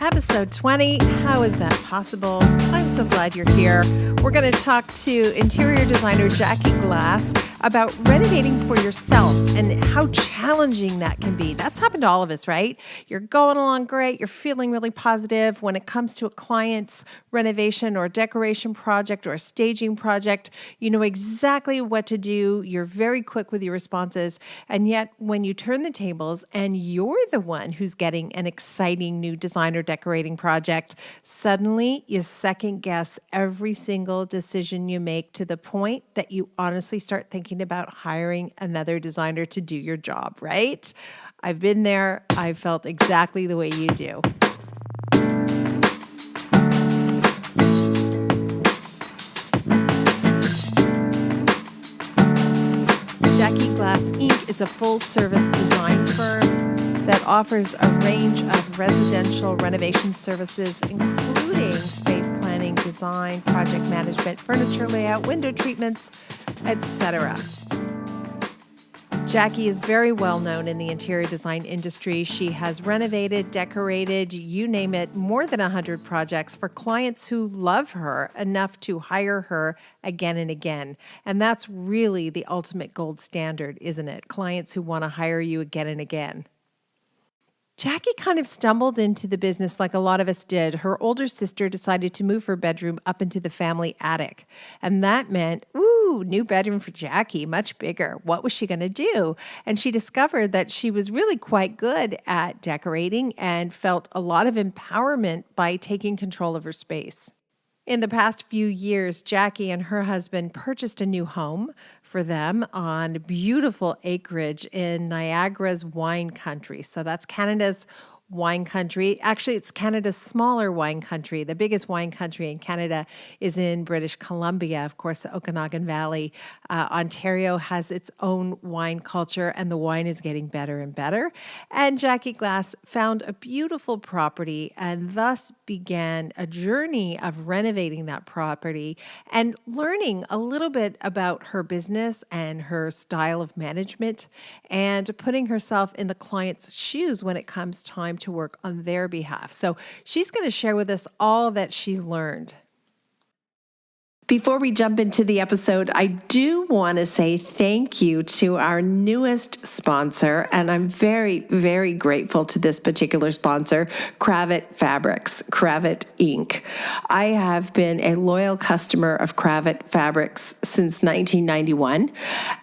Episode 20, how is that possible? I'm so glad you're here. We're going to talk to interior designer Jackie Glass about renovating for yourself and how challenging that can be. That's happened to all of us, right? You're going along great. You're feeling really positive. When it comes to a client's renovation or decoration project or a staging project, you know exactly what to do. You're very quick with your responses. And yet when you turn the tables and you're the one who's getting an exciting new design or decorating project, suddenly you second guess every single decision you make to the point that you honestly start thinking about hiring another designer to do your job, right? I've been there. I felt exactly the way you do. Jackie Glass Inc. is a full-service design firm that offers a range of residential renovation services, including space planning, design, project management, furniture layout, window treatments, etc. Jackie is very well known in the interior design industry. She has renovated, decorated, you name it, more than 100 projects for clients who love her enough to hire her again and again. And that's really the ultimate gold standard, isn't it? Clients who want to hire you again and again. Jackie kind of stumbled into the business like a lot of us did. Her older sister decided to move her bedroom up into the family attic. And that meant, new bedroom for Jackie, much bigger. What was she going to do? And she discovered that she was really quite good at decorating and felt a lot of empowerment by taking control of her space. In the past few years, Jackie and her husband purchased a new home for them on beautiful acreage in Niagara's wine country. So that's Canada's wine country. Actually, it's Canada's smaller wine country. The biggest wine country in Canada is in British Columbia, of course, the Okanagan Valley. Ontario has its own wine culture, and the wine is getting better and better. And Jackie Glass found a beautiful property and thus began a journey of renovating that property and learning a little bit about her business and her style of management and putting herself in the client's shoes when it comes time to work on their behalf. So she's going to share with us all that she's learned. Before we jump into the episode, I do want to say thank you to our newest sponsor, and I'm very, very grateful to this particular sponsor, Cravat Fabrics, Cravat Inc. I have been a loyal customer of Cravat Fabrics since 1991,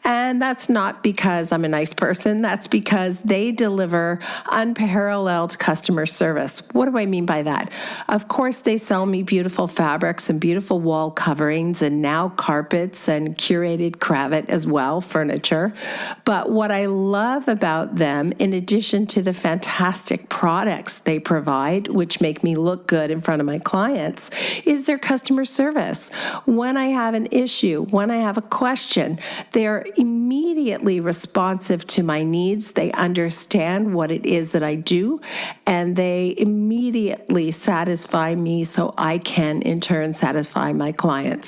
and that's not because I'm a nice person. That's because they deliver unparalleled customer service. What do I mean by that? Of course, they sell me beautiful fabrics and beautiful wall coverings and now carpets and curated cravat as well, furniture. But what I love about them, in addition to the fantastic products they provide, which make me look good in front of my clients, is their customer service. When I have an issue, when I have a question, they're immediately responsive to my needs. They understand what it is that I do, and they immediately satisfy me so I can, in turn, satisfy my clients.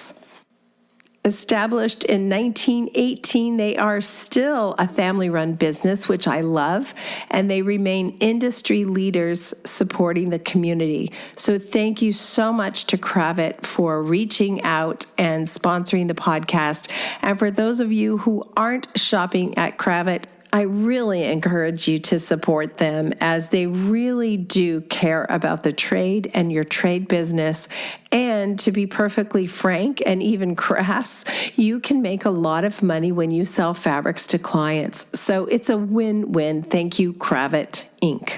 Established in 1918, they are still a family-run business, which I love, and they remain industry leaders supporting the community. So thank you so much to Cravat for reaching out and sponsoring the podcast. And for those of you who aren't shopping at Cravat, I really encourage you to support them, as they really do care about the trade and your trade business. And to be perfectly frank and even crass, you can make a lot of money when you sell fabrics to clients. So it's a win-win. Thank you, Cravat Inc.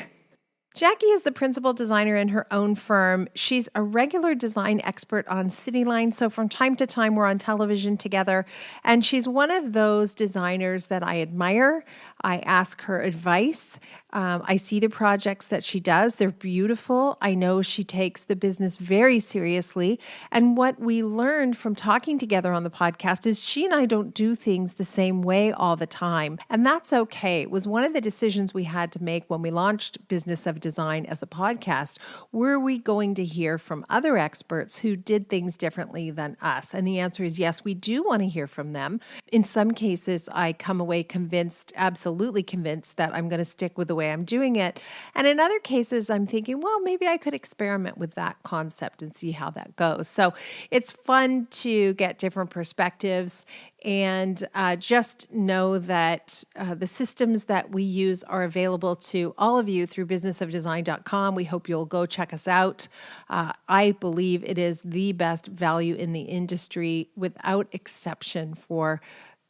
Jackie is the principal designer in her own firm. She's a regular design expert on Cityline, so from time to time we're on television together, and she's one of those designers that I admire. I ask her advice. I see the projects that she does. They're beautiful. I know she takes the business very seriously. And what we learned from talking together on the podcast is she and I don't do things the same way all the time. And that's okay. It was one of the decisions we had to make when we launched Business of Design as a podcast. Were we going to hear from other experts who did things differently than us? And the answer is yes, we do want to hear from them. In some cases, I come away convinced, absolutely convinced, that I'm going to stick with the way way I'm doing it. And in other cases, I'm thinking, well, maybe I could experiment with that concept and see how that goes. So it's fun to get different perspectives and just know that the systems that we use are available to all of you through businessofdesign.com. We hope you'll go check us out. I believe it is the best value in the industry without exception for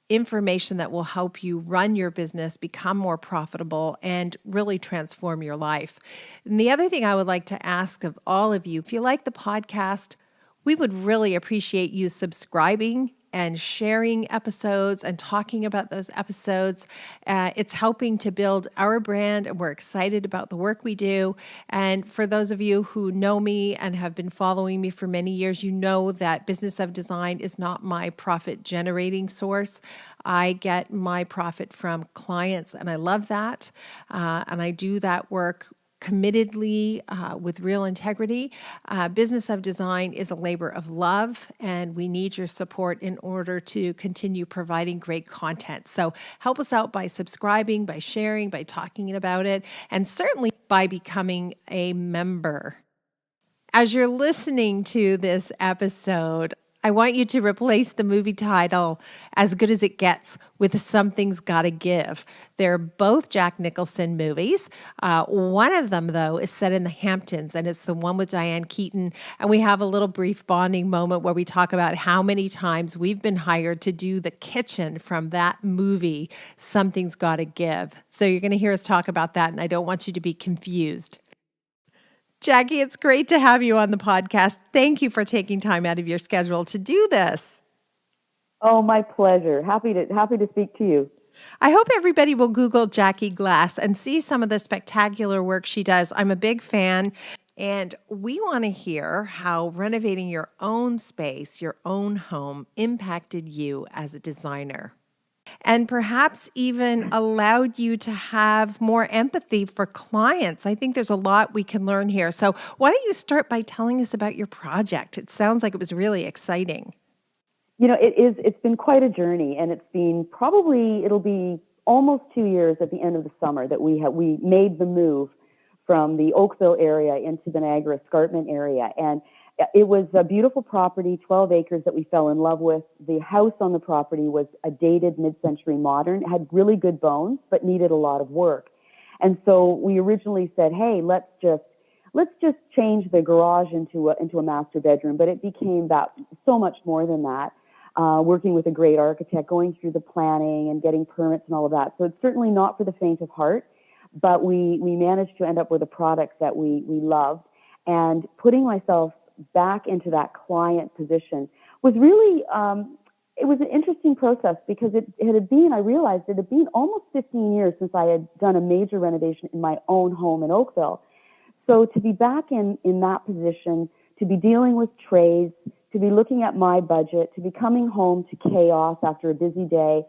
information that will help you run your business, become more profitable, and really transform your life. And the other thing I would like to ask of all of you, if you like the podcast, we would really appreciate you subscribing and sharing episodes and talking about those episodes. It's helping to build our brand, and we're excited about the work we do. And for those of you who know me and have been following me for many years, you know that Business of Design is not my profit generating source. I get my profit from clients, and I love that. And I do that work committedly with real integrity. Business of Design is a labor of love, and we need your support in order to continue providing great content. So help us out by subscribing, by sharing, by talking about it, and certainly by becoming a member. As you're listening to this episode, I want you to replace the movie title, As Good as It Gets, with Something's Gotta Give. They're both Jack Nicholson movies. One of them, though, is set in the Hamptons, and it's the one with Diane Keaton. And we have a little brief bonding moment where we talk about how many times we've been hired to do the kitchen from that movie, Something's Gotta Give. So you're going to hear us talk about that, and I don't want you to be confused. Jackie, it's great to have you on the podcast. Thank you for taking time out of your schedule to do this. Oh, my pleasure. Happy to speak to you. I hope everybody will Google Jackie Glass and see some of the spectacular work she does. I'm a big fan, and we want to hear how renovating your own space, your own home, impacted you as a designer, and perhaps even allowed you to have more empathy for clients. I think there's a lot we can learn here. So why don't you start by telling us about your project? It sounds like it was really exciting. You know, it's been quite a journey, and it'll be almost 2 years at the end of the summer that we made the move from the Oakville area into the Niagara Escarpment area. And it was a beautiful property, 12 acres that we fell in love with. The house on the property was a dated mid-century modern. It had really good bones, but needed a lot of work. And so we originally said, hey, let's just change the garage into a master bedroom. But it became so much more than that. Working with a great architect, going through the planning and getting permits and all of that. So it's certainly not for the faint of heart, but we managed to end up with a product that we loved. And putting myself back into that client position was really, it was an interesting process because I realized it had been almost 15 years since I had done a major renovation in my own home in Oakville. So to be back in that position, to be dealing with trades, to be looking at my budget, to be coming home to chaos after a busy day,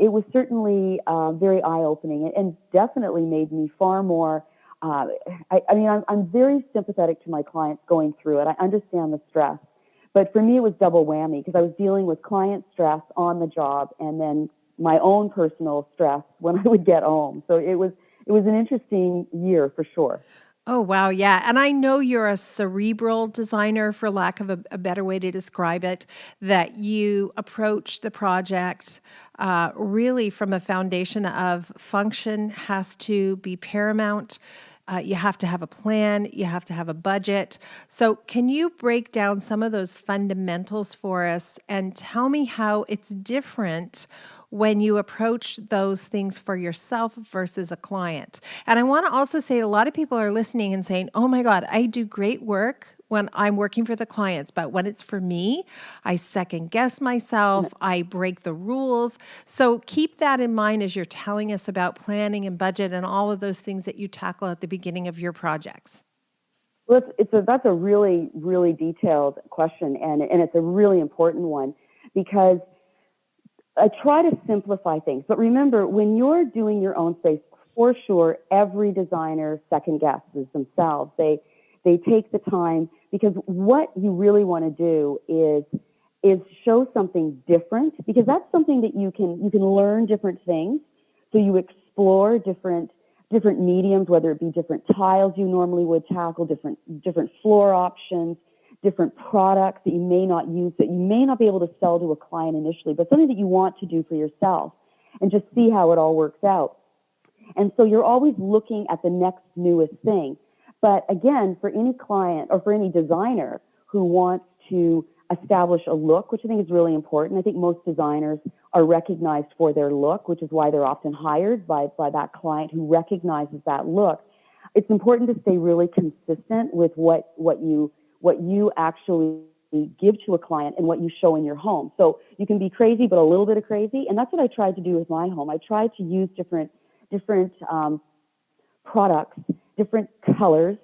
it was certainly very eye-opening and definitely made me far more I'm very sympathetic to my clients going through it. I understand the stress. But for me, it was double whammy because I was dealing with client stress on the job and then my own personal stress when I would get home. So it was an interesting year for sure. Oh, wow. Yeah. And I know you're a cerebral designer, for lack of a better way to describe it, that you approach the project really from a foundation of function has to be paramount. You have to have a plan. You have to have a budget. So can you break down some of those fundamentals for us and tell me how it's different when you approach those things for yourself versus a client? And I want to also say a lot of people are listening and saying, oh my God, I do great work when I'm working for the clients, but when it's for me, I second guess myself, I break the rules. So keep that in mind as you're telling us about planning and budget and all of those things that you tackle at the beginning of your projects. Well, that's a really, really detailed question, and it's a really important one because I try to simplify things. But remember, when you're doing your own space, for sure, every designer second guesses themselves. They take the time because what you really want to do is show something different because that's something that you can learn different things. So you explore different different mediums, whether it be different tiles you normally would tackle, different floor options, different products that you may not use, that you may not be able to sell to a client initially, but something that you want to do for yourself, and just see how it all works out. And so you're always looking at the next newest thing. But again, for any client or for any designer who wants to establish a look, which I think is really important. I think most designers are recognized for their look, which is why they're often hired by that client who recognizes that look. It's important to stay really consistent with what you actually give to a client and what you show in your home. So you can be crazy, but a little bit of crazy. And that's what I tried to do with my home. I tried to use different products, different colors,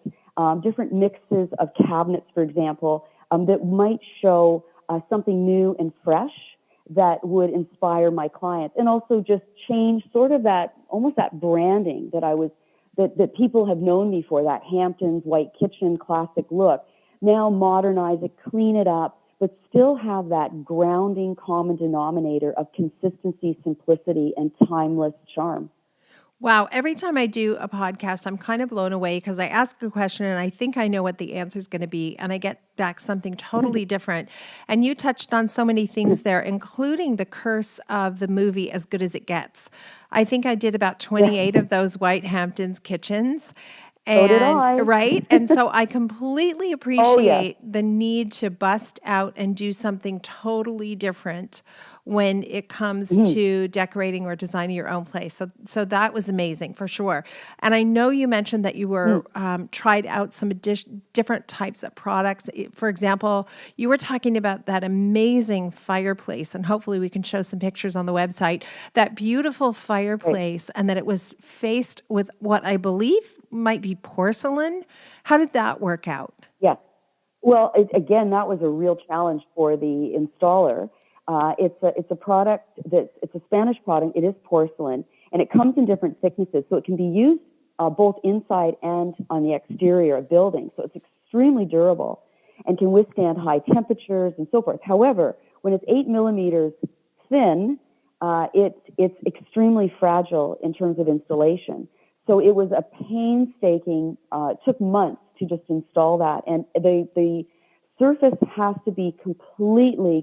different mixes of cabinets, for example, that might show something new and fresh that would inspire my clients, and also just change sort of that, almost that branding that people have known me for, that Hamptons white kitchen classic look. Now modernize it, clean it up, but still have that grounding common denominator of consistency, simplicity, and timeless charm. Wow. Every time I do a podcast, I'm kind of blown away because I ask a question and I think I know what the answer is going to be, and I get back something totally different. And you touched on so many things there, including the curse of the movie As Good as It Gets. I think I did about 28 of those White Hamptons kitchens. So did And I. right. And so I completely Oh, yes. appreciate the need to bust out and do something totally different when it comes Mhm. to decorating or designing your own place. So that was amazing for sure. And I know you mentioned that you were tried out some different types of products. For example, you were talking about that amazing fireplace, and hopefully we can show some pictures on the website. That beautiful Right. fireplace, and that it was faced with what I believe might be porcelain. How did that work out? Yeah. Well, again, that was a real challenge for the installer. It's a product it's a Spanish product. It is porcelain, and it comes in different thicknesses, so it can be used both inside and on the exterior of buildings. So it's extremely durable and can withstand high temperatures and so forth. However, when it's 8 millimeters thin, it's extremely fragile in terms of installation. So it was a painstaking. It took months to just install that, and the surface has to be completely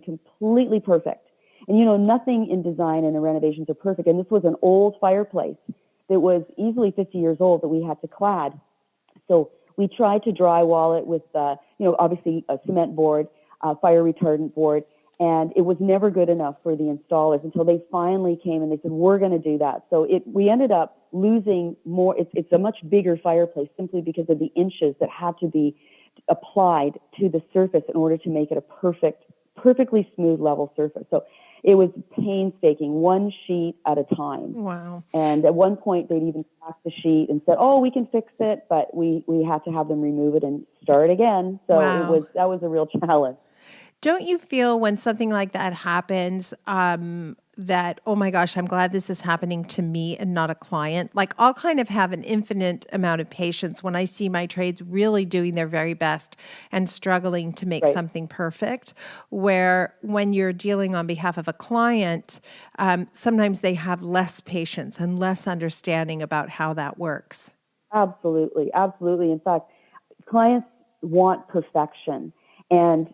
perfect. And nothing in design and the renovations are perfect. And this was an old fireplace that was easily 50 years old that we had to clad. So we tried to drywall it with, obviously a cement board, fire retardant board, and it was never good enough for the installers until they finally came and they said, we're going to do that. So we ended up losing more. It's a much bigger fireplace simply because of the inches that had to be applied to the surface in order to make it a perfectly smooth level surface. So it was painstaking, one sheet at a time. Wow. And at one point they'd even cracked the sheet and said, "Oh, we can fix it," but we had to have them remove it and start again. So Wow. that was a real challenge. Don't you feel when something like that happens, that, oh my gosh, I'm glad this is happening to me and not a client? Like, I'll kind of have an infinite amount of patience when I see my trades really doing their very best and struggling to make Right. something perfect. Where when you're dealing on behalf of a client, sometimes they have less patience and less understanding about how that works. Absolutely, absolutely. In fact, clients want perfection. And,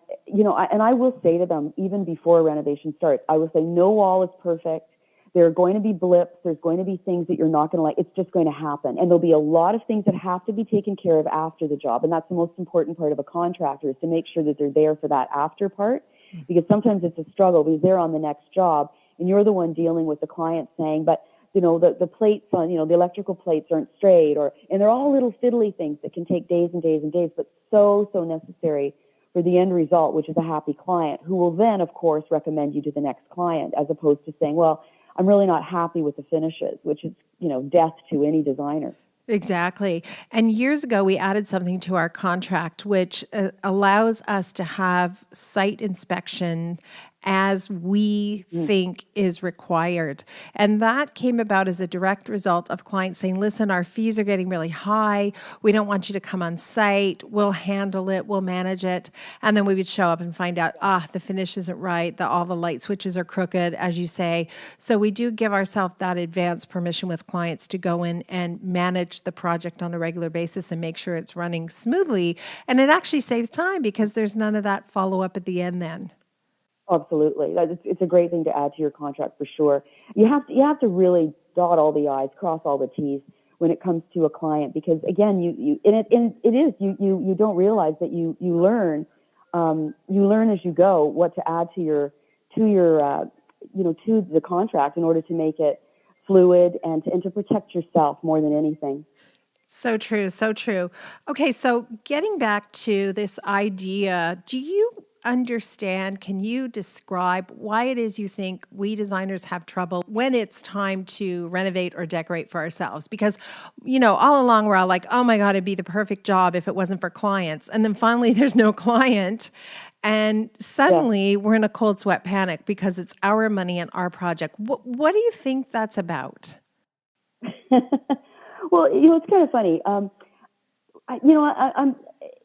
I will say to them, even before a renovation starts, I will say, no wall is perfect. There are going to be blips. There's going to be things that you're not going to like. It's just going to happen. And there'll be a lot of things that have to be taken care of after the job. And that's the most important part of a contractor, is to make sure that they're there for that after part. Because sometimes it's a struggle because they're on the next job and you're the one dealing with the client saying, but the plates on, the electrical plates aren't straight, and they're all little fiddly things that can take days and days and days, but so necessary for the end result, which is a happy client who will then, of course, recommend you to the next client, as opposed to saying, well, I'm really not happy with the finishes, which is, death to any designer. Exactly. And years ago, we added something to our contract which allows us to have site inspection as we think is required. And that came about as a direct result of clients saying, listen, our fees are getting really high. We don't want you to come on site. We'll handle it. We'll manage it. And then we would show up and find out, the finish isn't right. All the light switches are crooked, as you say. So we do give ourselves that advance permission with clients to go in and manage the project on a regular basis and make sure it's running smoothly. And it actually saves time because there's none of that follow-up at the end then. Absolutely. It's a great thing to add to your contract for sure. You have to really dot all the I's, cross all the T's when it comes to a client, because again, you don't realize that you learn as you go what to add to the contract in order to make it fluid and to protect yourself more than anything. So true, so true. Okay, so getting back to this idea, do you understand, can you describe why it is you think we designers have trouble when it's time to renovate or decorate for ourselves? Because, all along we're all like, oh my God, it'd be the perfect job if it wasn't for clients. And then finally there's no client. And suddenly we're in a cold sweat panic because it's our money and our project. What do you think that's about? Well, it's kind of funny. I'm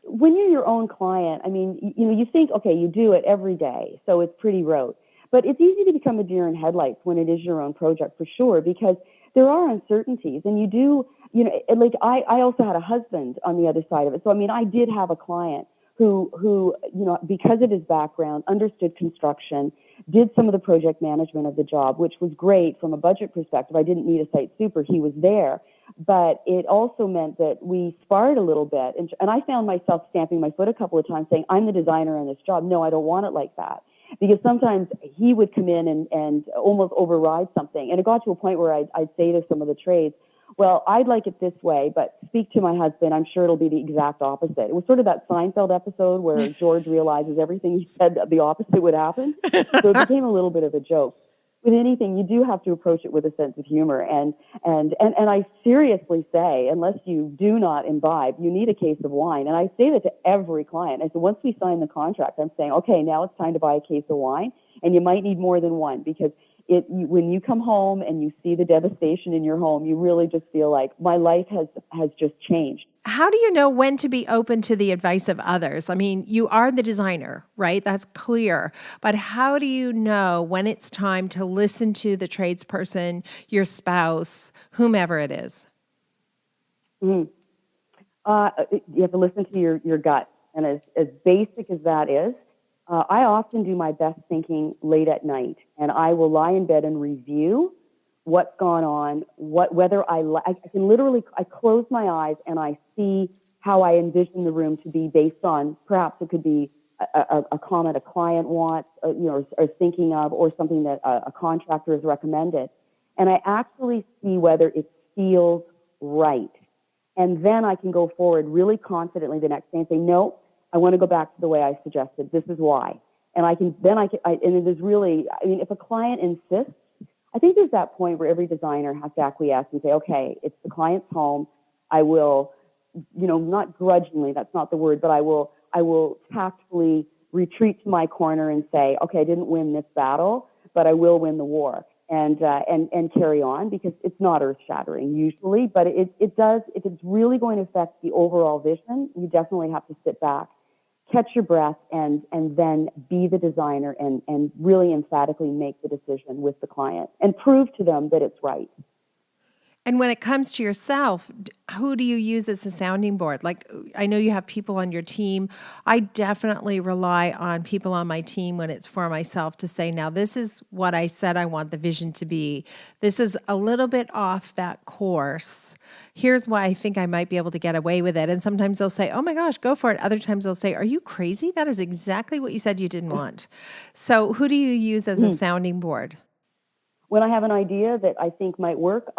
when you're your own client. I mean, you think, okay, you do it every day, so it's pretty rote. But it's easy to become a deer in headlights when it is your own project, for sure, because there are uncertainties, and you do, like I also had a husband on the other side of it. So I mean, I did have a client who because of his background, understood construction, did some of the project management of the job, which was great from a budget perspective. I didn't need a site super; he was there. But it also meant that we sparred a little bit. And I found myself stamping my foot a couple of times saying, I'm the designer on this job. No, I don't want it like that. Because sometimes he would come in and almost override something. And it got to a point where I'd say to some of the trades, well, I'd like it this way, but speak to my husband. I'm sure it'll be the exact opposite. It was sort of that Seinfeld episode where George realizes everything he said, the opposite would happen. So it became a little bit of a joke. With anything, you do have to approach it with a sense of humor. And I seriously say, unless you do not imbibe, you need a case of wine. And I say that to every client. I said, once we sign the contract, I'm saying, okay, now it's time to buy a case of wine. And you might need more than one, because when you come home and you see the devastation in your home, you really just feel like my life has just changed. How do you know when to be open to the advice of others? I mean, you are the designer, right? That's clear. But how do you know when it's time to listen to the tradesperson, your spouse, whomever it is? Mm-hmm. You have to listen to your gut. And as basic as that is, I often do my best thinking late at night, and I will lie in bed and review what's gone on, whether I can literally, I close my eyes and I see how I envision the room to be based on, perhaps it could be a comment a client wants, or thinking of, or something that a contractor has recommended. And I actually see whether it feels right. And then I can go forward really confidently the next day and say, no, I want to go back to the way I suggested. This is why. And and it is really, I mean, if a client insists, I think there's that point where every designer has to acquiesce and say, okay, it's the client's home. I will, not grudgingly, that's not the word, but I will tactfully retreat to my corner and say, okay, I didn't win this battle, but I will win the war, and carry on, because it's not earth shattering usually, but it does, if it's really going to affect the overall vision, you definitely have to sit back, catch your breath, and then be the designer and really emphatically make the decision with the client and prove to them that it's right. And when it comes to yourself, who do you use as a sounding board? Like, I know you have people on your team. I definitely rely on people on my team when it's for myself to say, now, this is what I said I want the vision to be. This is a little bit off that course. Here's why I think I might be able to get away with it. And sometimes they'll say, oh my gosh, go for it. Other times they'll say, are you crazy? That is exactly what you said you didn't want. So who do you use as a sounding board? When I have an idea that I think might work,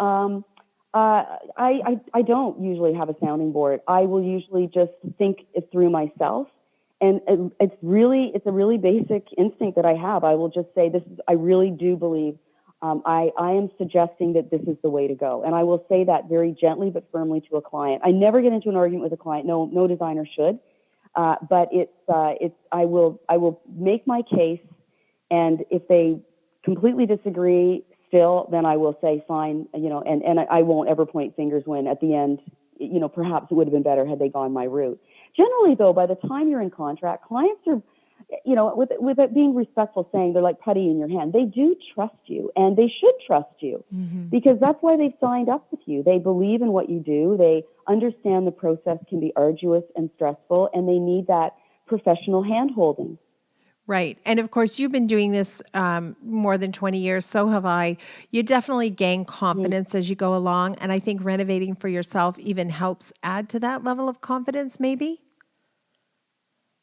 I don't usually have a sounding board. I will usually just think it through myself. And it's a really basic instinct that I have. I will just say, I really do believe, I am suggesting that this is the way to go. And I will say that very gently but firmly to a client. I never get into an argument with a client. No designer should. But I will make my case And if they completely disagree still, then I will say fine, and I won't ever point fingers when at the end, perhaps it would have been better had they gone my route. Generally, though, by the time you're in contract, clients are, with it being respectful, saying they're like putty in your hand. They do trust you, and they should trust you, because that's why they've signed up with you. They believe in what you do. They understand the process can be arduous and stressful, and they need that professional hand-holding. Right. And of course, you've been doing this more than 20 years. So have I. You definitely gain Mhm. confidence as you go along. And I think renovating for yourself even helps add to that level of confidence, maybe.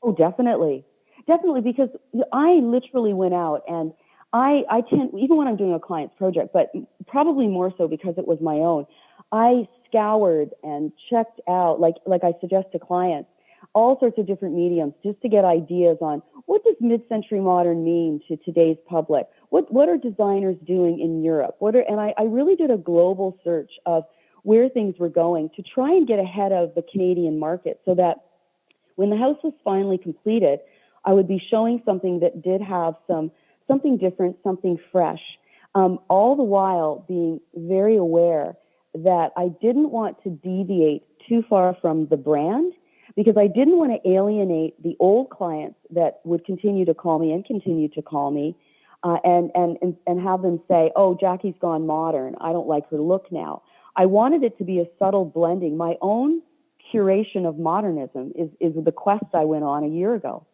Oh, definitely. Definitely, because I literally went out and I tend, even when I'm doing a client's project, but probably more so because it was my own, I scoured and checked out, like I suggest to clients, all sorts of different mediums just to get ideas on what does mid-century modern mean to today's public? What are designers doing in Europe? And I really did a global search of where things were going to try and get ahead of the Canadian market so that when the house was finally completed, I would be showing something that did have something different, something fresh, all the while being very aware that I didn't want to deviate too far from the brand, because I didn't want to alienate the old clients that would continue to call me and continue to call me, and have them say, "Oh, Jackie's gone modern. I don't like her look now." I wanted it to be a subtle blending. My own curation of modernism is the quest I went on a year ago.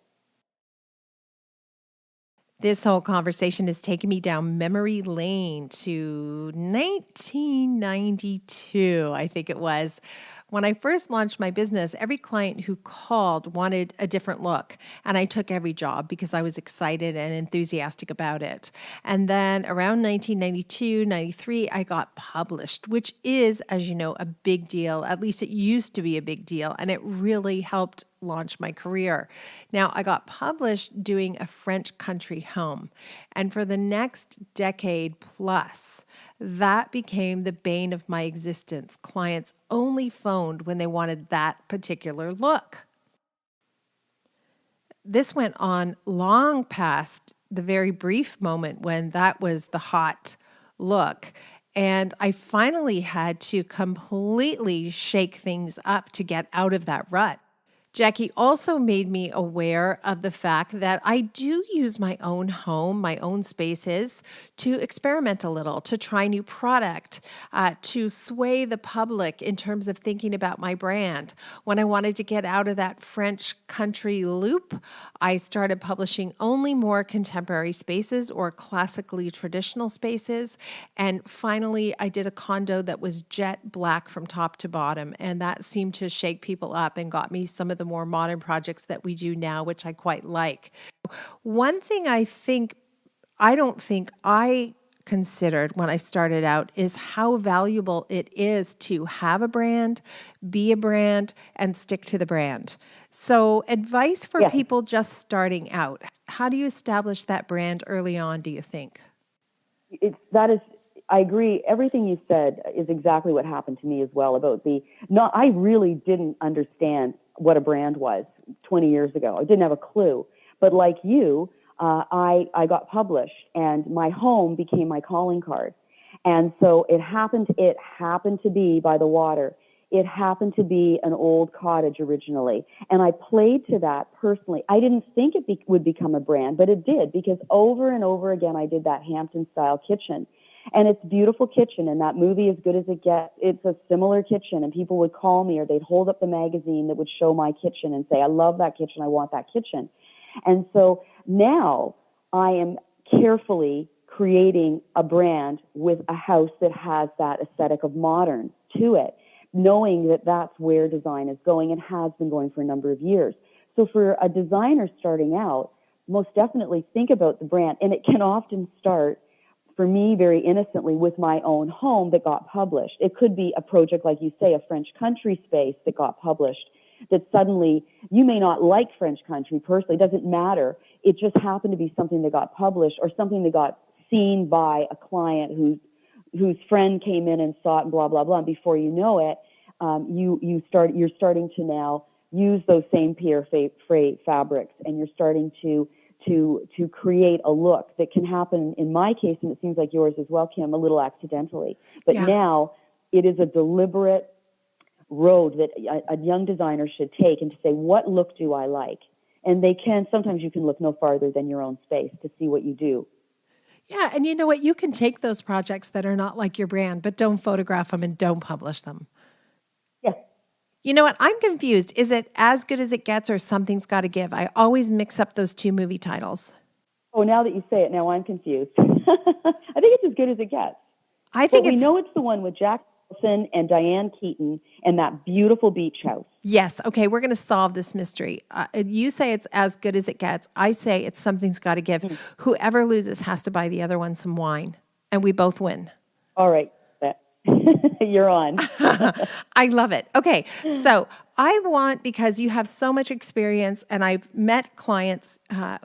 This whole conversation has taken me down memory lane to 1992, I think it was. When I first launched my business, every client who called wanted a different look. And I took every job because I was excited and enthusiastic about it. And then around 1992, 93, I got published, which is, as you know, a big deal. At least it used to be a big deal. And it really helped launch my career. Now, I got published doing a French country home. And for the next decade plus, that became the bane of my existence. Clients only phoned when they wanted that particular look. This went on long past the very brief moment when that was the hot look. And I finally had to completely shake things up to get out of that rut. Jackie also made me aware of the fact that I do use my own home, my own spaces to experiment a little, to try new product, to sway the public in terms of thinking about my brand. When I wanted to get out of that French country loop, I started publishing only more contemporary spaces or classically traditional spaces. And finally, I did a condo that was jet black from top to bottom. And that seemed to shake people up and got me some of the more modern projects that we do now, which I quite like. One thing I don't think I considered when I started out is how valuable it is to have a brand, be a brand, and stick to the brand. So, advice for Yes, people just starting out. How do you establish that brand early on, do you think? that is. I agree. Everything you said is exactly what happened to me as well. About the no, I really didn't understand what a brand was 20 years ago. I didn't have a clue. But like you, I got published, and my home became my calling card. And so it happened. It happened to be by the water. It happened to be an old cottage originally, and I played to that personally. I didn't think it would become a brand, but it did, because over and over again I did that Hampton style kitchen, and it's a beautiful kitchen. And that movie, As Good as It Gets, it's a similar kitchen, and people would call me, or they'd hold up the magazine that would show my kitchen and say, "I love that kitchen. I want that kitchen." And so now I am carefully creating a brand with a house that has that aesthetic of modern to it, knowing that that's where design is going and has been going for a number of years. So for a designer starting out, most definitely think about the brand. And it can often start, for me, very innocently, with my own home that got published. It could be a project, like you say, a French country space that got published, that suddenly you may not like French country personally. It doesn't matter. It just happened to be something that got published, or something that got seen by a client whose friend came in and saw it, and blah blah blah. And before you know it, you're starting to now use those same pierre fabrics, and you're starting to to create a look that can happen in my case, and it seems like yours as well, Kim, a little accidentally. But Yeah. now it is a deliberate road that a young designer should take, and to say, what look do I like? And sometimes you can look no farther than your own space to see what you do. Yeah. And you know what? You can take those projects that are not like your brand, but don't photograph them and don't publish them. Yeah. You know what? I'm confused. Is it As Good as It Gets or Something's Gotta Give? I always mix up those two movie titles. Oh, now that you say it, now I'm confused. I think it's As Good as It Gets. I But think we it's, know it's the one with Jack Nicholson and Diane Keaton and that beautiful beach house. yes. Okay. We're going to solve this mystery. You say it's As Good as It Gets. I say it's Something's Gotta Give. Mm. Whoever loses has to buy the other one some wine, and we both win. All right. You're on. I love it. Okay. So I want, because you have so much experience and I've met clients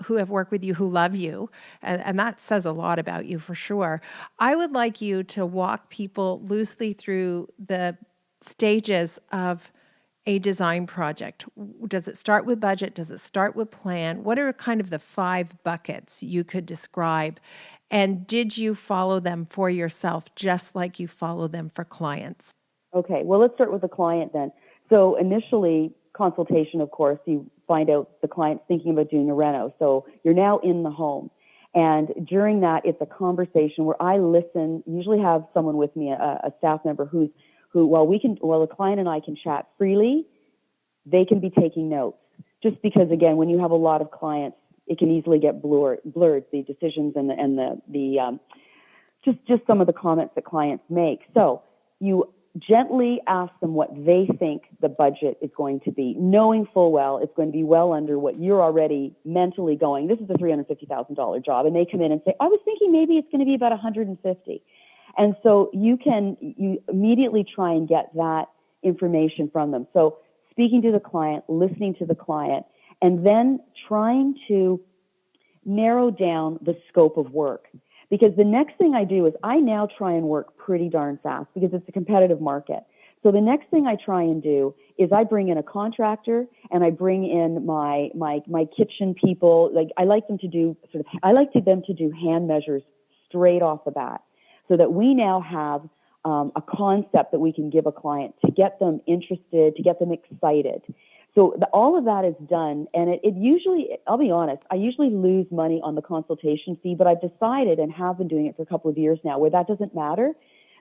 who have worked with you who love you, and that says a lot about you for sure. I would like you to walk people loosely through the stages of a design project. Does it start with budget? Does it start with plan? What are kind of the 5 buckets you could describe? And did you follow them for yourself just like you follow them for clients? Okay. Well, let's start with the client then. So initially, consultation, of course, you find out the client's thinking about doing a reno. So you're now in the home. And during that, it's a conversation where I listen, usually have someone with me, a staff member who while the client and I can chat freely, they can be taking notes. Just because, again, when you have a lot of clients, it can easily get blurred, the decisions and just some of the comments that clients make. So you gently ask them what they think the budget is going to be, knowing full well it's going to be well under what you're already mentally going, this is a $350,000 job. And they come in and say, I was thinking maybe it's going to be about 150. And so you immediately try and get that information from them. So speaking to the client, listening to the client, and then trying to narrow down the scope of work. Because the next thing I do is I now try and work pretty darn fast because it's a competitive market. So the next thing I try and do is I bring in a contractor and I bring in my kitchen people. Like I like them to do hand measures straight off the bat, so that we now have a concept that we can give a client to get them interested, to get them excited. So all of that is done, and it usually, I'll be honest, I usually lose money on the consultation fee, but I've decided and have been doing it for a couple of years now where that doesn't matter.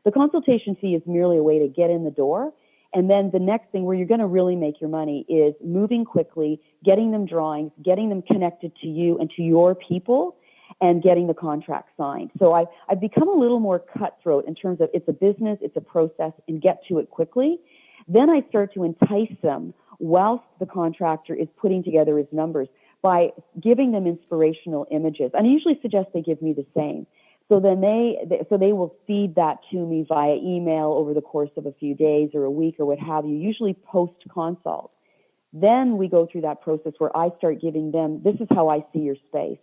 The consultation fee is merely a way to get in the door, and then the next thing where you're going to really make your money is moving quickly, getting them drawings, getting them connected to you and to your people, and getting the contract signed. So I've become a little more cutthroat in terms of it's a business, it's a process, and get to it quickly. Then I start to entice them whilst the contractor is putting together his numbers by giving them inspirational images. And I usually suggest they give me the same. So then they will feed that to me via email over the course of a few days or a week or what have you, usually post-consult. Then we go through that process where I start giving them, this is how I see your space.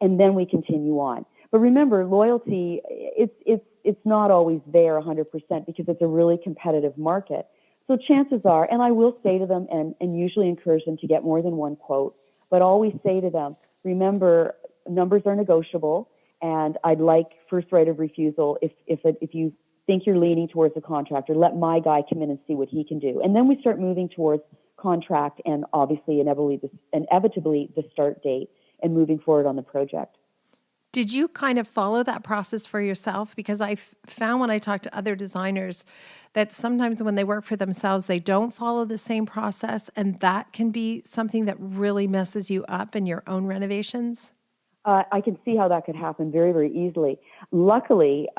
And then we continue on. But remember, loyalty, it's not always there 100% because it's a really competitive market. So chances are, and I will say to them and usually encourage them to get more than one quote, but always say to them, remember, numbers are negotiable, and I'd like first right of refusal. If you think you're leaning towards a contractor, let my guy come in and see what he can do. And then we start moving towards contract and obviously inevitably the start date and moving forward on the project. Did you kind of follow that process for yourself? Because I found when I talk to other designers that sometimes when they work for themselves, they don't follow the same process, and that can be something that really messes you up in your own renovations. I can see how that could happen very, very easily. Luckily,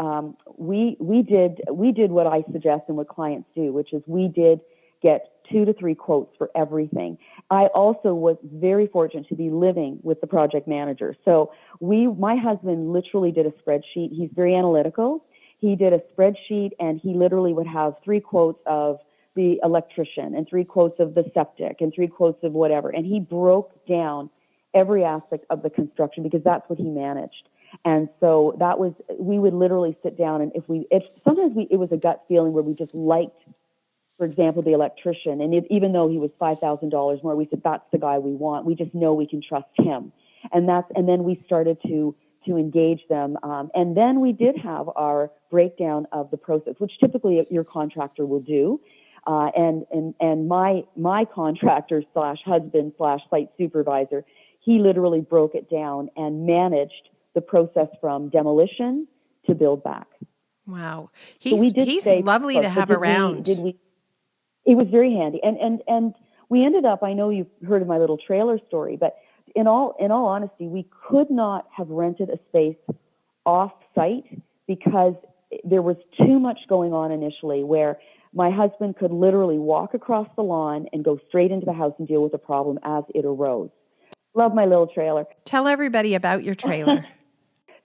we did what I suggest and what clients do, which is we did get 2 to 3 quotes for everything. I also was very fortunate to be living with the project manager. So my husband literally did a spreadsheet. He's very analytical. He did a spreadsheet and he literally would have 3 quotes of the electrician and 3 quotes of the septic and 3 quotes of whatever. And he broke down every aspect of the construction because that's what he managed. And so we would literally sit down and sometimes it was a gut feeling where we just liked, for example, the electrician. And even though he was $5,000 more, we said, that's the guy we want. We just know we can trust him. And then we started to engage them. And then we did have our breakdown of the process, which typically your contractor will do. And my contractor slash husband slash site supervisor, he literally broke it down and managed the process from demolition to build back. Wow. So we did He's say, lovely to have around. Did we? It was very handy, and we ended up. I know you've heard of my little trailer story, but in all honesty, we could not have rented a space off site because there was too much going on initially. Where my husband could literally walk across the lawn and go straight into the house and deal with the problem as it arose. Love my little trailer. Tell everybody about your trailer.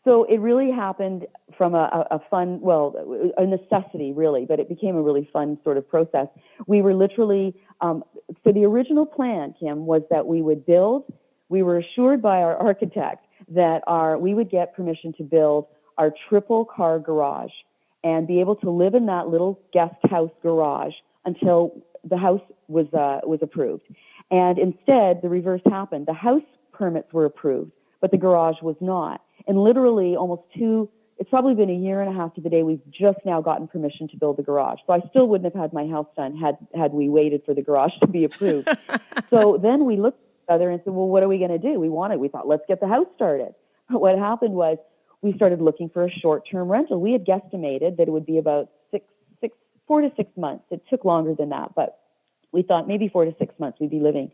So it really happened from a fun, well, a necessity really, but it became a really fun sort of process. We were literally, so the original plan, Kim, was that we would build, we were assured by our architect that we would get permission to build our triple car garage and be able to live in that little guest house garage until the house was approved. And instead, the reverse happened. The house permits were approved, but the garage was not. And literally it's probably been a year and a half to the day we've just now gotten permission to build the garage. So I still wouldn't have had my house done had we waited for the garage to be approved. So then we looked at each other and said, well, what are we going to do? We thought, let's get the house started. But what happened was we started looking for a short-term rental. We had guesstimated that it would be about 4 to 6 months. It took longer than that, but we thought maybe 4 to 6 months we'd be living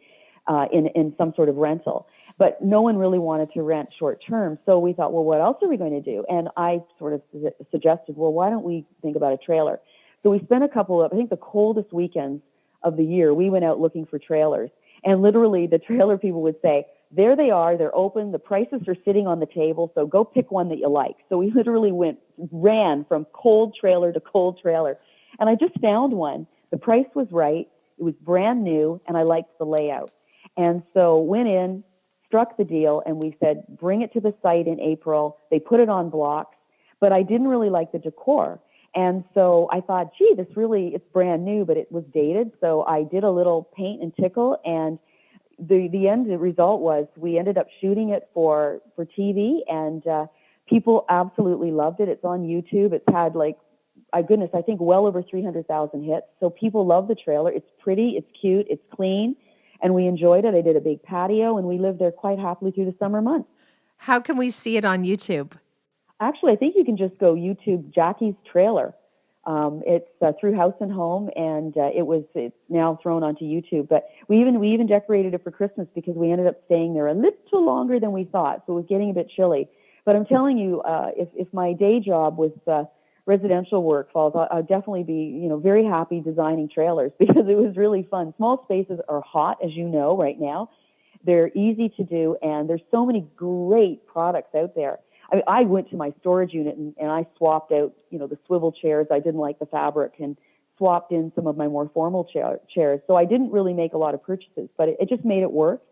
in some sort of rental. But no one really wanted to rent short term. So we thought, well, what else are we going to do? And I sort of suggested, well, why don't we think about a trailer? So we spent a couple of, I think the coldest weekends of the year, we went out looking for trailers. And literally the trailer people would say, there they are, they're open, the prices are sitting on the table, so go pick one that you like. So we literally ran from cold trailer to cold trailer. And I just found one. The price was right. It was brand new, and I liked the layout. And so went in, struck the deal, and we said, bring it to the site in April. They put it on blocks, but I didn't really like the decor. And so I thought, gee, it's brand new, but it was dated. So I did a little paint and tickle, and the end result was we ended up shooting it for TV, and people absolutely loved it. It's on YouTube. It's had I think well over 300,000 hits. So people love the trailer. It's pretty, it's cute, it's clean. And we enjoyed it. I did a big patio, and we lived there quite happily through the summer months. How can we see it on YouTube? Actually, I think you can just go YouTube Jackie's Trailer. It's through House and Home, and it's now thrown onto YouTube. But we even decorated it for Christmas because we ended up staying there a little longer than we thought, so it was getting a bit chilly. But I'm telling you, if my day job was residential work falls, I'll definitely be, very happy designing trailers because it was really fun. Small spaces are hot, as you know, right now. They're easy to do, and there's so many great products out there. I went to my storage unit and I swapped out, the swivel chairs. I didn't like the fabric, and swapped in some of my more formal chairs. So I didn't really make a lot of purchases, but it just made it work.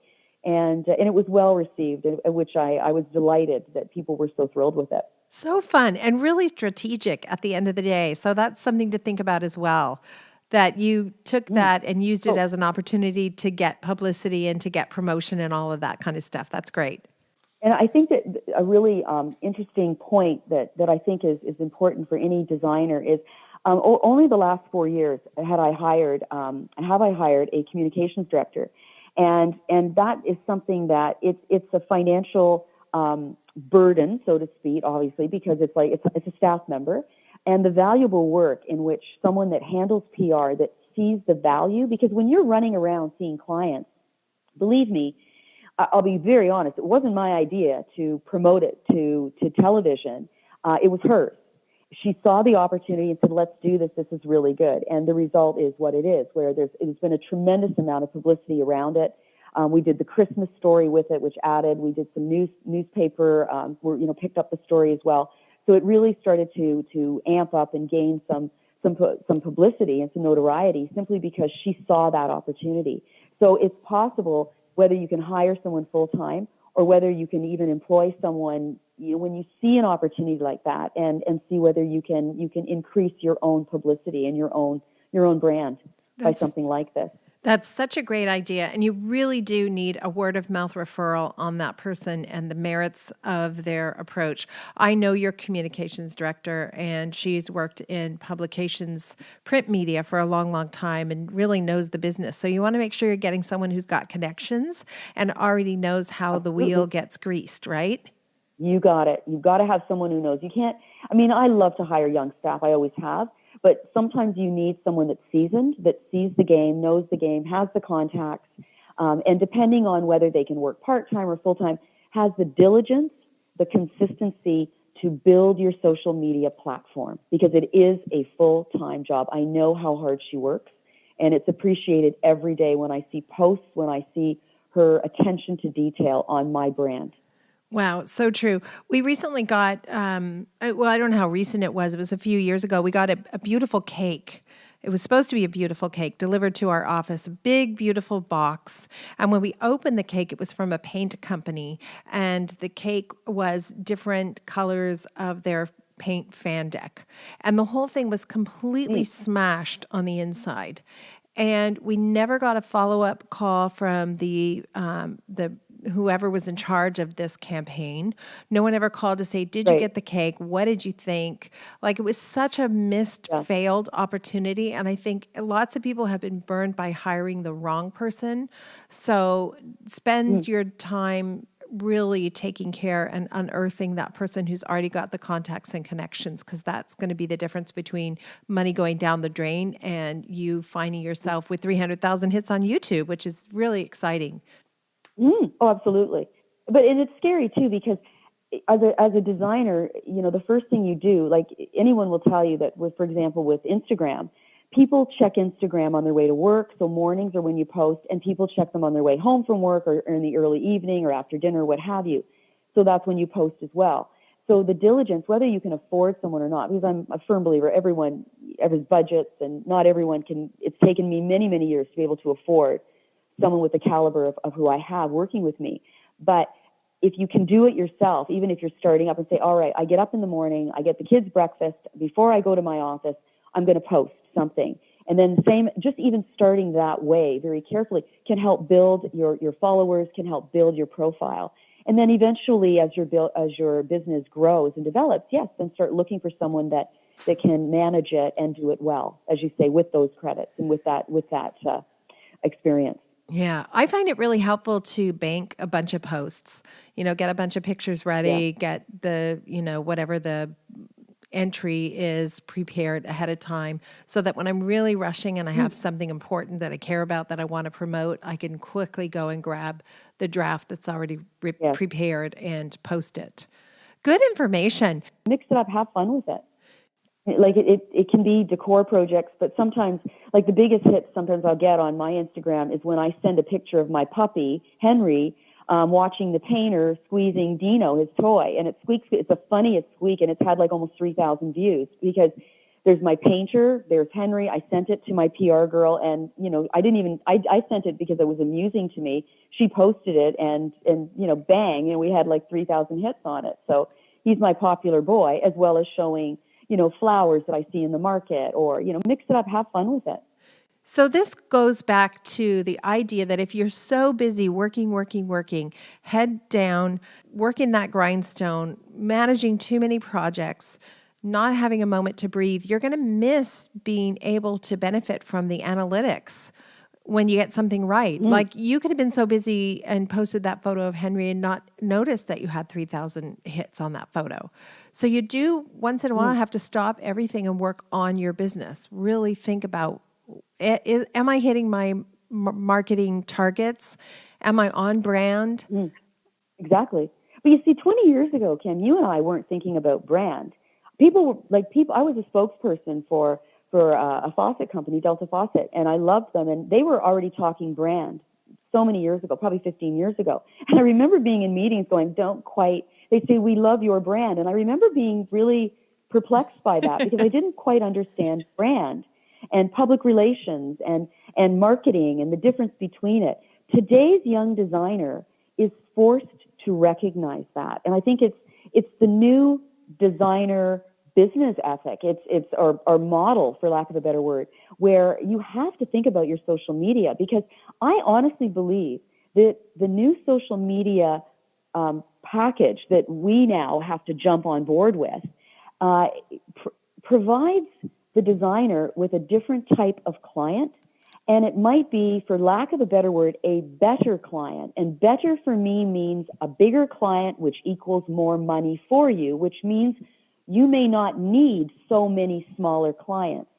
And it was well received, which I was delighted that people were so thrilled with it. So fun and really strategic at the end of the day. So that's something to think about as well, that you took that and used it as an opportunity to get publicity and to get promotion and all of that kind of stuff. That's great. And I think that a really interesting point that I think is important for any designer is only the last 4 years have I hired a communications director. And that is something that it's a financial burden, so to speak, obviously, because it's a staff member, and the valuable work in which someone that handles PR that sees the value, because when you're running around seeing clients, believe me, I'll be very honest, it wasn't my idea to promote it to television. It was hers. She saw the opportunity and said, let's do this. This is really good. And the result is what it is, where it's been a tremendous amount of publicity around it. We did the Christmas story with it, which added. We did some newspaper, picked up the story as well. So it really started to amp up and gain some publicity and some notoriety simply because she saw that opportunity. So it's possible whether you can hire someone full time or whether you can even employ someone. When you see an opportunity like that, and see whether you can increase your own publicity and your own brand by something like this. That's such a great idea. And you really do need a word of mouth referral on that person and the merits of their approach. I know your communications director, and she's worked in publications, print media for a long, long time and really knows the business. So you want to make sure you're getting someone who's got connections and already knows how the wheel Absolutely. gets greased, right? You got it. You've got to have someone who knows. You can't, I mean, I love to hire young staff. I always have. But sometimes you need someone that's seasoned, that sees the game, knows the game, has the contacts, and depending on whether they can work part-time or full-time, has the diligence, the consistency to build your social media platform, because it is a full-time job. I know how hard she works, and it's appreciated every day when I see posts, when I see her attention to detail on my brand. Wow, so true. We recently got, well, I don't know how recent it was. It was a few years ago. We got a beautiful cake. It was supposed to be a beautiful cake delivered to our office, a big, beautiful box. And when we opened the cake, it was from a paint company. And the cake was different colors of their paint fan deck. And the whole thing was completely Mm, smashed on the inside. And we never got a follow up call from the whoever was in charge of this campaign. No one ever called to say, "Did you right. get the cake? What did you think?" Like, it was such a missed, Yeah. failed opportunity. And I think lots of people have been burned by hiring the wrong person. So spend Mm. your time really taking care and unearthing that person who's already got the contacts and connections, because that's going to be the difference between money going down the drain and you finding yourself with 300,000 hits on YouTube, which is really exciting. Oh, absolutely. But and it's scary too, because as a designer, you know, the first thing you do, like anyone will tell you that with, for example, with Instagram, people check Instagram on their way to work. So mornings are when you post, and people check them on their way home from work, or in the early evening or after dinner, what have you. So that's when you post as well. So the diligence, whether you can afford someone or not, because I'm a firm believer, everyone has budgets, and not everyone can. It's taken me many, many years to be able to afford someone with the caliber of who I have working with me. But if you can do it yourself, even if you're starting up and say, all right, I get up in the morning, I get the kids breakfast, before I go to my office, I'm going to post something. And then same, just even starting that way very carefully can help build your followers, can help build your profile. And then eventually, as your business grows and develops, yes, then start looking for someone that can manage it and do it well, as you say, with those credits and with that experience. Yeah, I find it really helpful to bank a bunch of posts, get a bunch of pictures Yeah. ready, get the, whatever the entry is prepared ahead of time, so that when I'm really rushing and I have Mm, something important that I care about that I want to promote, I can quickly go and grab the draft that's already yes. prepared and post it. Good information. Mix it up, have fun with it. Like it can be decor projects, but sometimes, like the biggest hits sometimes I'll get on my Instagram is when I send a picture of my puppy Henry, watching the painter squeezing Dino, his toy, and it squeaks. It's the funniest squeak, and it's had like almost 3,000 views, because there's my painter, there's Henry. I sent it to my PR girl, and I sent it because it was amusing to me. She posted it, and bang, we had like 3,000 hits on it. So he's my popular boy, as well as showing flowers that I see in the market, or, mix it up, have fun with it. So this goes back to the idea that if you're so busy working, working, working, head down, working that grindstone, managing too many projects, not having a moment to breathe, you're going to miss being able to benefit from the analytics when you get something right. Mm, Like, you could have been so busy and posted that photo of Henry and not noticed that you had 3,000 hits on that photo. So you do once in a while mm, have to stop everything and work on your business. Really think about, am I hitting my marketing targets? Am I on brand? mm. Exactly. But you see, 20 years ago, Kim, you and I weren't thinking about brand. I was a spokesperson for a faucet company, Delta Faucet, and I loved them, and they were already talking brand so many years ago, probably 15 years ago. And I remember being in meetings going, don't quite, they say, we love your brand. And I remember being really perplexed by that, because I didn't quite understand brand and public relations and marketing and the difference between it. Today's young designer is forced to recognize that. And I think it's the new designer business ethic. It's our model, for lack of a better word, where you have to think about your social media, because I honestly believe that the new social media package that we now have to jump on board with provides the designer with a different type of client. And it might be, for lack of a better word, a better client. And better for me means a bigger client, which equals more money for you, which means you may not need so many smaller clients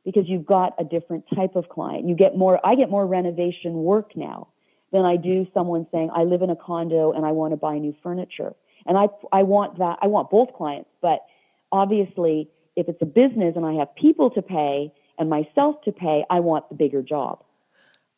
because you've got a different type of client. I get more renovation work now than I do someone saying, I live in a condo and I want to buy new furniture. And I want that. I want both clients. But obviously, if it's a business and I have people to pay and myself to pay, I want the bigger job.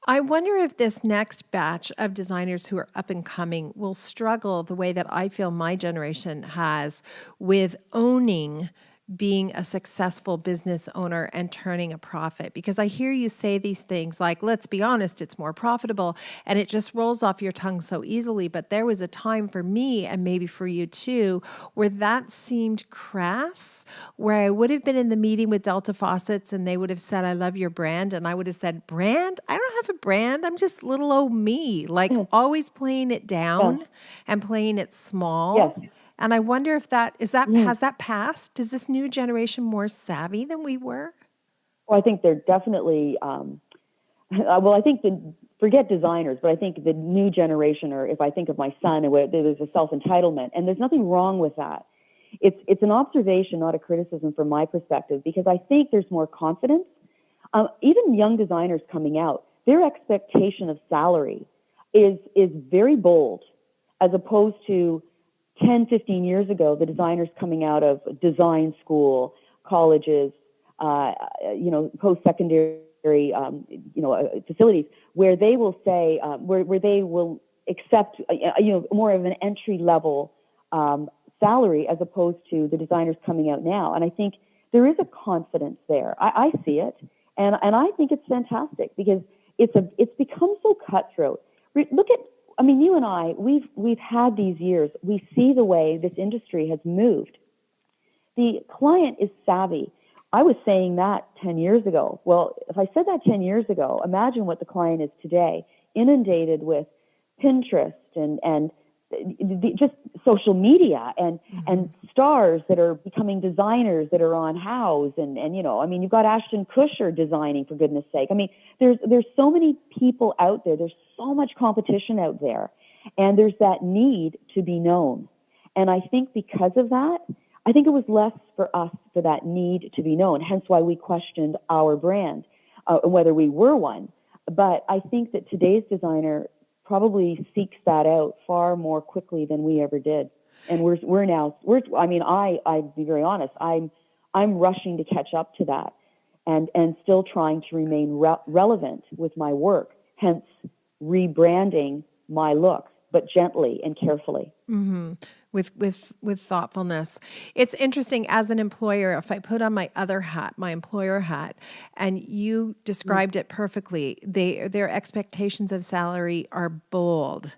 I wonder if this next batch of designers who are up and coming will struggle the way that I feel my generation has with owning being a successful business owner and turning a profit. Because I hear you say these things like, let's be honest, it's more profitable, and it just rolls off your tongue so easily. But there was a time for me, and maybe for you too, where that seemed crass, where I would have been in the meeting with Delta Faucets and they would have said, I love your brand. And I would have said, brand? I don't have a brand. I'm just little old me, like always playing it down and playing it small. Yes. And I wonder if has that passed? Is this new generation more savvy than we were? Well, I think they're definitely, well, I think forget designers, but I think the new generation, or if I think of my son, there's a self-entitlement, and there's nothing wrong with that. It's an observation, not a criticism from my perspective, because I think there's more confidence. Even young designers coming out, their expectation of salary is very bold, as opposed to 10, 15 years ago, the designers coming out of design school, colleges, post-secondary, facilities, where they will say, where they will accept, more of an entry level salary, as opposed to the designers coming out now. And I think there is a confidence there. I see it, and I think it's fantastic, because it's become so cutthroat. Look at, you and I, we've had these years. We see the way this industry has moved. The client is savvy. I was saying that 10 years ago. Well, if I said that 10 years ago, imagine what the client is today, inundated with Pinterest and just social media and stars that are becoming designers that are on House and you've got Ashton Kutcher designing, for goodness sake. There's so many people out there. There's so much competition out there, and there's that need to be known. And I think because of that, I think it was less for us for that need to be known, hence why we questioned our brand, whether we were one. But I think that today's designer probably seeks that out far more quickly than we ever did. And I'd be very honest, I'm rushing to catch up to that and still trying to remain relevant with my work, hence rebranding my look, but gently and carefully. Mm-hmm. With thoughtfulness. It's interesting, as an employer, if I put on my other hat, my employer hat, and you described it perfectly, their expectations of salary are bold.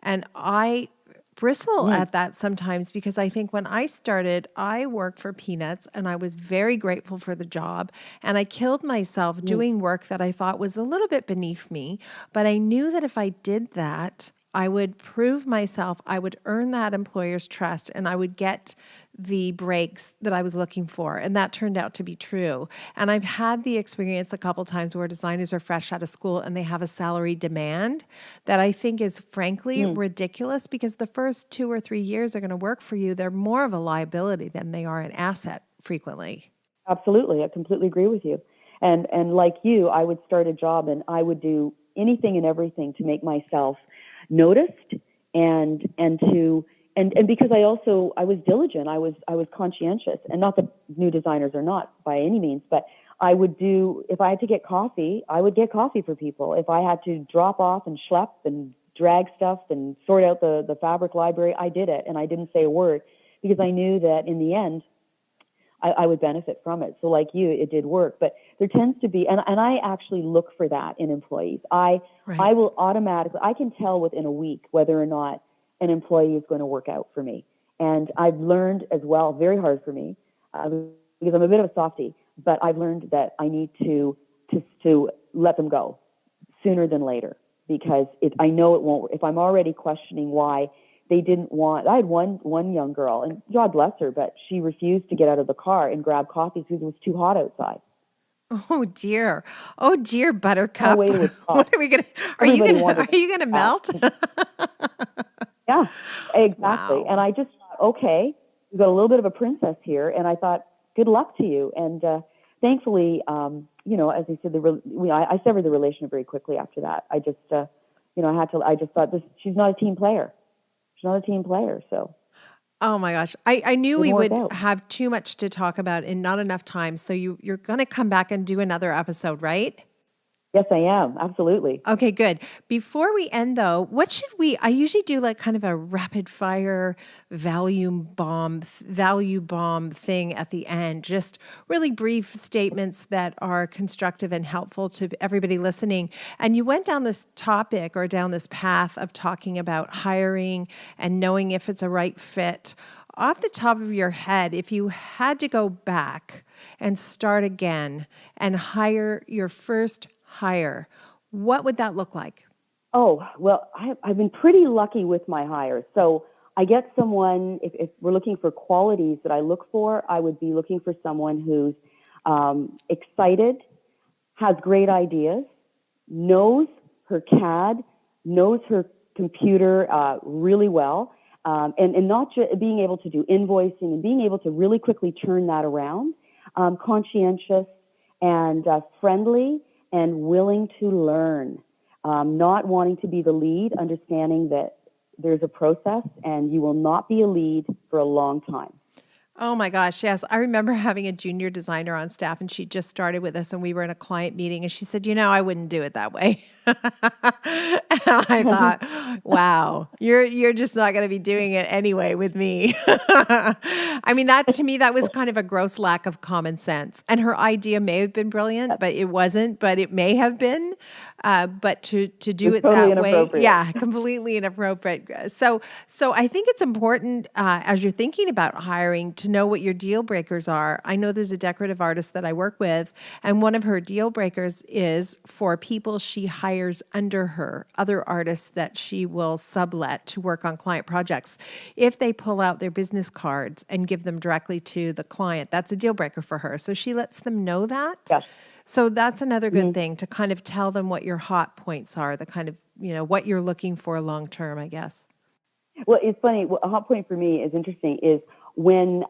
And I bristle at that sometimes, because I think when I started, I worked for peanuts and I was very grateful for the job. And I killed myself doing work that I thought was a little bit beneath me. But I knew that if I did that, I would prove myself, I would earn that employer's trust, and I would get the breaks that I was looking for. And that turned out to be true. And I've had the experience a couple times where designers are fresh out of school and they have a salary demand that I think is frankly ridiculous, because the first 2 or 3 years are going to work for you. They're more of a liability than they are an asset frequently. Absolutely. I completely agree with you. And like you, I would start a job and I would do anything and everything to make myself noticed and because I was diligent, I was conscientious, and not that new designers are not by any means, but I would do, if I had to get coffee, I would get coffee for people. If I had to drop off and schlep and drag stuff and sort out the fabric library, I did it, and I didn't say a word, because I knew that in the end I would benefit from it. So like you, it did work. But there tends to be, and I actually look for that in employees. I will automatically, I can tell within a week whether or not an employee is going to work out for me. And I've learned as well, very hard for me, because I'm a bit of a softie, but I've learned that I need to let them go sooner than later, because I know it won't. If I'm already questioning why they didn't want, I had one young girl, and God bless her, but she refused to get out of the car and grab coffee because it was too hot outside. Oh dear. Oh dear, No Buttercup. way to What stop. are we gonna Everybody are wanted you gonna that. melt? Yeah, exactly. And Wow. I just thought, okay, we've got a little bit of a princess here, and I thought, good luck to you. And thankfully, as I said, I severed the relation very quickly after that. I just, I had to. I just thought she's not a team player. She's not a team player, so Oh my gosh. I knew it we didn't work would out. have too much to talk about and not enough time. So you're gonna come back and do another episode, right? Yes, I am, absolutely. Okay, good. Before we end though, I usually do like kind of a rapid fire value bomb thing at the end, just really brief statements that are constructive and helpful to everybody listening. And you went down this topic or down this path of talking about hiring and knowing if it's a right fit. Off the top of your head, if you had to go back and start again and hire your first hire, what would that look like? Oh, well, I've been pretty lucky with my hires. So I get someone, if we're looking for qualities that I look for, I would be looking for someone who's excited, has great ideas, knows her CAD, knows her computer really well, and not just being able to do invoicing and being able to really quickly turn that around, conscientious and friendly and willing to learn, not wanting to be the lead, understanding that there's a process and you will not be a lead for a long time. Oh my gosh, yes. I remember having a junior designer on staff and she just started with us and we were in a client meeting and she said, I wouldn't do it that way. And I thought, wow, you're just not going to be doing it anyway with me. I mean, that to me, that was kind of a gross lack of common sense. And her idea may have been brilliant, but it wasn't, but it may have been. But to do It's it totally that way, inappropriate. yeah, completely inappropriate. So I think it's important as you're thinking about hiring to know what your deal breakers are. I know there's a decorative artist that I work with, and one of her deal breakers is for people she hires under her, other artists that she will sublet to work on client projects. If they pull out their business cards and give them directly to the client, that's a deal breaker for her. So she lets them know that. Yes. So that's another good Mm-hmm. thing to kind of tell them what your hot points are, the kind of, what you're looking for long term, I guess. Well, it's funny. A hot point for me is interesting is when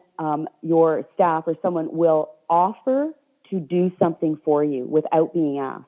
your staff or someone will offer to do something for you without being asked.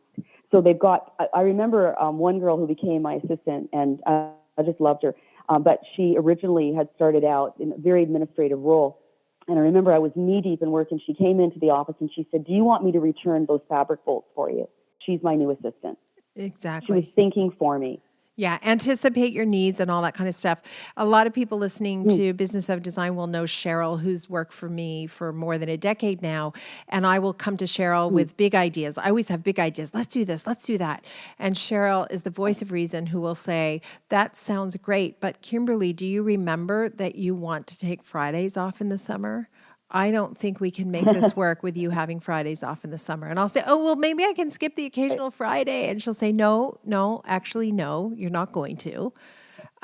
So they've got, I remember one girl who became my assistant, and I just loved her. But she originally had started out in a very administrative role. And I remember I was knee deep in work, and she came into the office and she said, "Do you want me to return those fabric bolts for you?" She's my new assistant. She was Exactly. thinking for me. Yeah, anticipate your needs and all that kind of stuff. A lot of people listening Mm. to Business of Design will know Cheryl, who's worked for me for more than a decade now. And I will come to Cheryl Mm. with big ideas. I always have big ideas. Let's do this, let's do that. And Cheryl is the voice of reason who will say, "That sounds great, but Kimberly, do you remember that you want to take Fridays off in the summer? I don't think we can make this work with you having Fridays off in the summer." And I'll say, "Oh, well, maybe I can skip the occasional Friday." And she'll say, "No, no, actually, no, you're not going to.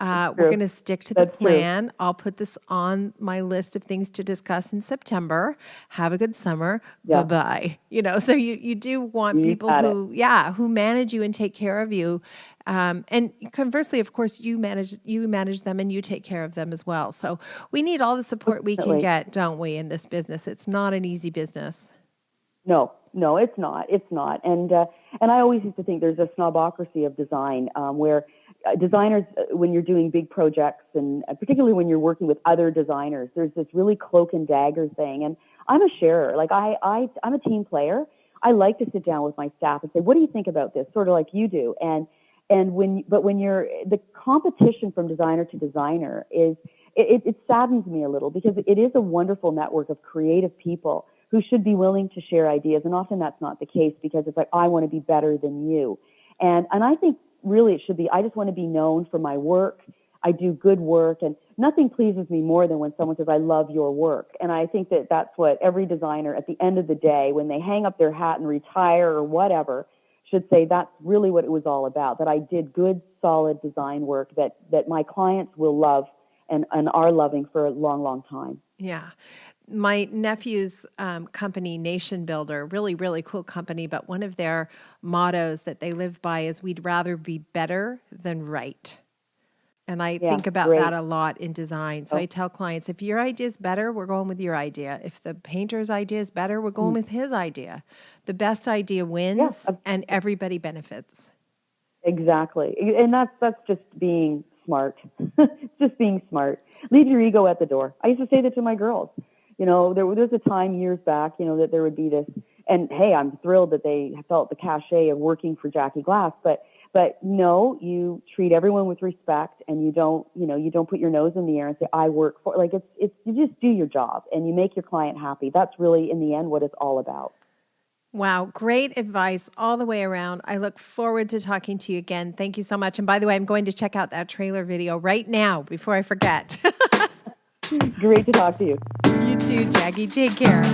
We're True. going to stick to the That's true. plan. I'll put this on my list of things to discuss in September. Have a good summer. Bye Yeah, bye." So you do want you people got it. who manage you and take care of you. And conversely, of course, you manage them and you take care of them as well. So we need all the support we can Definitely. get, don't we, in this business? It's not an easy business. No, no, it's not. It's not. And I always used to think there's a snobocracy of design where designers, when you're doing big projects, and particularly when you're working with other designers, there's this really cloak and dagger thing. And I'm a sharer. Like I'm a team player. I like to sit down with my staff and say, "What do you think about this?" Sort of like you do. And when you're the competition from designer to designer is it saddens me a little, because it is a wonderful network of creative people who should be willing to share ideas, and often that's not the case, because it's like, I want to be better than you, and I think really it should be, I just want to be known for my work, I do good work, and nothing pleases me more than when someone says, I love your work. And I think that that's what every designer at the end of the day, when they hang up their hat and retire or whatever, should say that's really what it was all about, that I did good, solid design work that my clients will love and are loving for a long, long time. Yeah. My nephew's company, Nation Builder, really, really cool company, but one of their mottos that they live by is we'd rather be better than right. And I Yeah, think about that great. a lot in design. So I Oh, tell clients, if your idea is better, we're going with your idea. If the painter's idea is better, we're going mm, with his idea. The best idea yeah, wins and everybody benefits. exactly. And that's just being smart. It's just being smart. Leave your ego at the door. I used to say that to my girls. There was a time years back, that there would be this, and hey, I'm thrilled that they felt the cachet of working for Jackie Glass, but no, you treat everyone with respect, and you don't put your nose in the air and say, I work for, like, it's, you just do your job and you make your client happy. That's really, in the end, what it's all about. Wow, great advice all the way around. I look forward to talking to you again. Thank you so much. And by the way, I'm going to check out that trailer video right now before I forget. Great to talk to you. You too, Jackie. Take care.